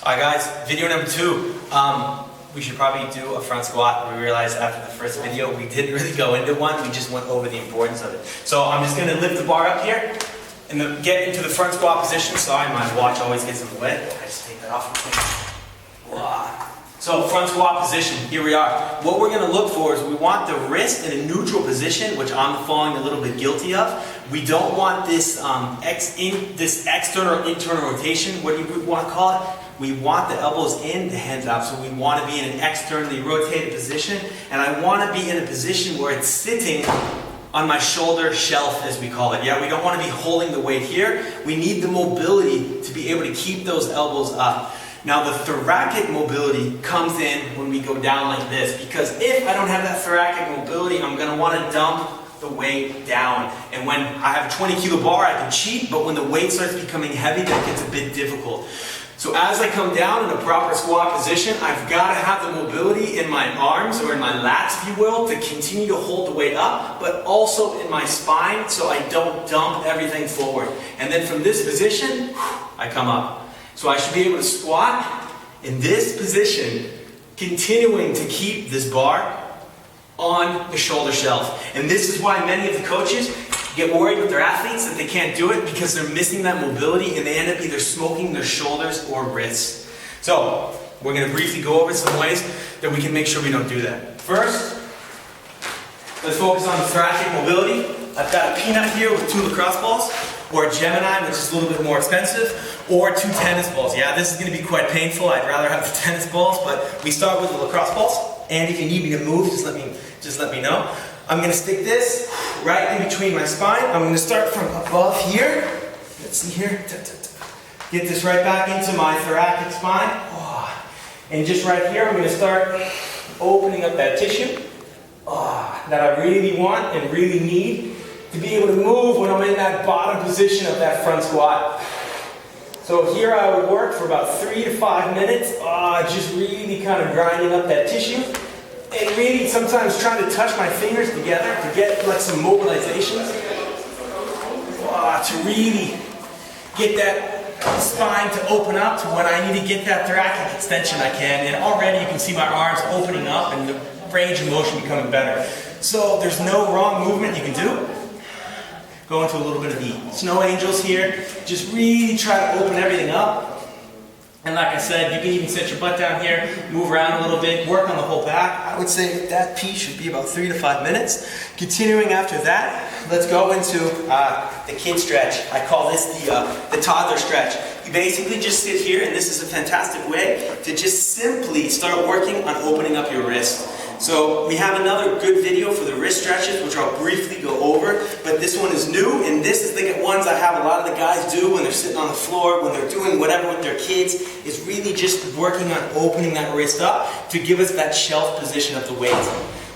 Alright guys, video number 2. We should probably do a front squat. We realized after the first video we didn't really go into one, we just went over the importance of it. So I'm just going to lift the bar up here and get into the front squat position. Sorry, my watch always gets in the way. I just take that off. So front squat position, here we are. What we're going to look for is we want the wrist in a neutral position, which I'm falling a little bit guilty of. We don't want this this external or internal rotation, what you would want to call it. We want the elbows in, the hands out. So we want to be in an externally rotated position, and I want to be in a position where it's sitting on my shoulder shelf, as we call it. Yeah, we don't want to be holding the weight here. We need the mobility to be able to keep those elbows up. Now the thoracic mobility comes in when we go down like this, because if I don't have that thoracic mobility, I'm going to want to dump the weight down. And when I have a 20 kilo bar, I can cheat, but when the weight starts becoming heavy, that gets a bit difficult. So as I come down in a proper squat position, I've got to have the mobility in my arms, or in my lats, if you will, to continue to hold the weight up, but also in my spine so I don't dump everything forward. And then from this position, I come up. So I should be able to squat in this position, continuing to keep this bar on the shoulder shelf. And this is why many of the coaches get worried with their athletes that they can't do it, because they're missing that mobility and they end up either smoking their shoulders or wrists. So we're going to briefly go over some ways that we can make sure we don't do that. First, let's focus on the thoracic mobility. I've got a peanut here with 2 lacrosse balls, or a Gemini, which is a little bit more expensive, or 2 tennis balls. Yeah, this is going to be quite painful. I'd rather have the tennis balls, but we start with the lacrosse balls. And if you need me to move, just let me know. I'm going to stick this right in between my spine. I'm going to start from above here. Let's see here. Get this right back into my thoracic spine. And just right here, I'm going to start opening up that tissue that I really want and really need to be able to move when I'm in that bottom position of that front squat. So here I would work for about 3 to 5 minutes, just really kind of grinding up that tissue, and really sometimes trying to touch my fingers together to get like some mobilizations, to really get that spine to open up to when I need to get that thoracic extension I can. And already you can see my arms opening up and the range of motion becoming better. So there's no wrong movement you can do. Go into a little bit of the snow angels here. Just really try to open everything up. And like I said, you can even set your butt down here, move around a little bit, work on the whole back. I would say that piece should be about 3 to 5 minutes. Continuing after that, let's go into the kid stretch. I call this the toddler stretch. You basically just sit here, and this is a fantastic way to just simply start working on opening up your wrist. So we have another good video for the wrist stretches, which I'll briefly go over, but this one is new, and this is the ones I have a lot of the guys do when they're sitting on the floor, when they're doing whatever with their kids, is really just working on opening that wrist up to give us that shelf position of the weight.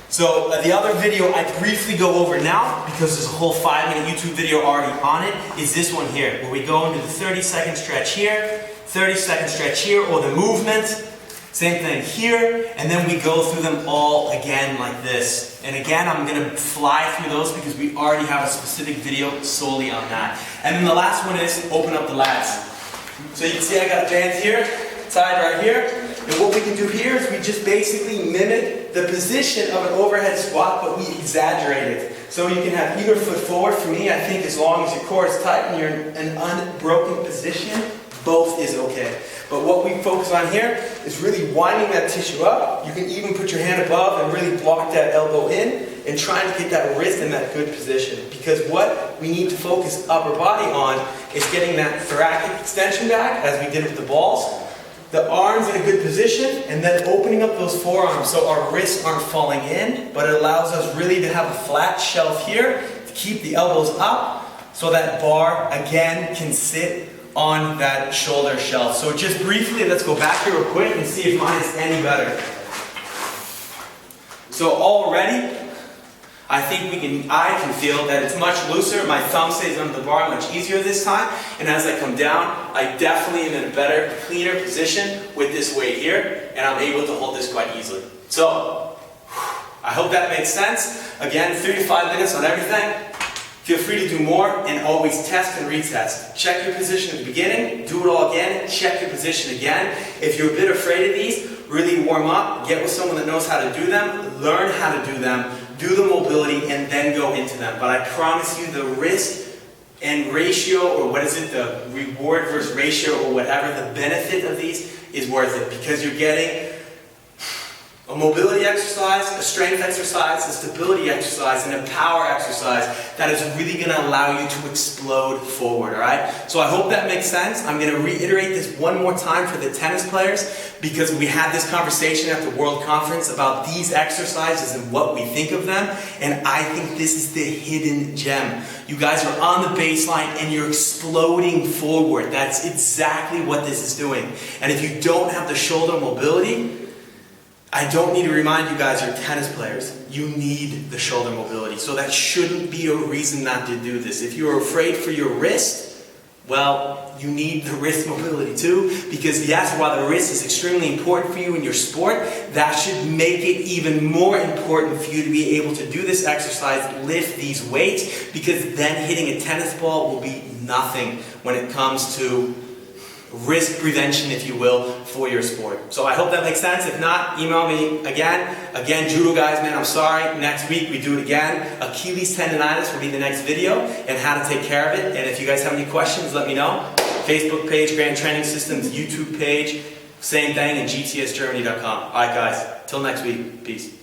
So the other video I briefly go over now, because there's a whole 5-minute YouTube video already on it, is this one here, where we go into the 30-second stretch here, 30-second stretch here, or the movement. Same thing here, and then we go through them all again like this. And again, I'm going to fly through those because we already have a specific video solely on that. And then the last one is open up the lats. So you can see I got a band here, tied right here. And what we can do here is we just basically mimic the position of an overhead squat, but we exaggerate it. So you can have either foot forward. For me, I think as long as your core is tight and you're in an unbroken position, both is okay. But what we focus on here is really winding that tissue up. You can even put your hand above and really block that elbow in and trying to get that wrist in that good position. Because what we need to focus upper body on is getting that thoracic extension back, as we did with the balls, the arms in a good position, and then opening up those forearms so our wrists aren't falling in, but it allows us really to have a flat shelf here to keep the elbows up so that bar again can sit on that shoulder shelf. So just briefly, let's go back here real quick and see if mine is any better. So already, I think I can feel that it's much looser. My thumb stays under the bar much easier this time. And as I come down, I definitely am in a better, cleaner position with this weight here. And I'm able to hold this quite easily. So, I hope that makes sense. Again, 3 to 5 minutes on everything. Feel free to do more and always test and retest. Check your position at the beginning, do it all again, check your position again. If you're a bit afraid of these, really warm up, get with someone that knows how to do them, learn how to do them, do the mobility, and then go into them. But I promise you the risk and ratio, or what is it, the reward versus ratio, or whatever, the benefit of these is worth it, because you're getting a mobility exercise, a strength exercise, a stability exercise, and a power exercise that is really going to allow you to explode forward, alright? So I hope that makes sense. I'm going to reiterate this one more time for the tennis players, because we had this conversation at the World Conference about these exercises and what we think of them, and I think this is the hidden gem. You guys are on the baseline and you're exploding forward. That's exactly what this is doing. And if you don't have the shoulder mobility, I don't need to remind you guys, you're tennis players. You need the shoulder mobility. So that shouldn't be a reason not to do this. If you're afraid for your wrist, well, you need the wrist mobility too. Because yes, while the wrist is extremely important for you in your sport, that should make it even more important for you to be able to do this exercise, lift these weights, because then hitting a tennis ball will be nothing when it comes to risk prevention, if you will, for your sport. So I hope that makes sense. If not, email me again. Again, judo guys, man, I'm sorry. Next week we do it again. Achilles tendonitis will be the next video, and how to take care of it. And if you guys have any questions, let me know. Facebook page, Grand Training Systems, YouTube page, same thing, and gtsgermany.com. Alright guys, till next week. Peace.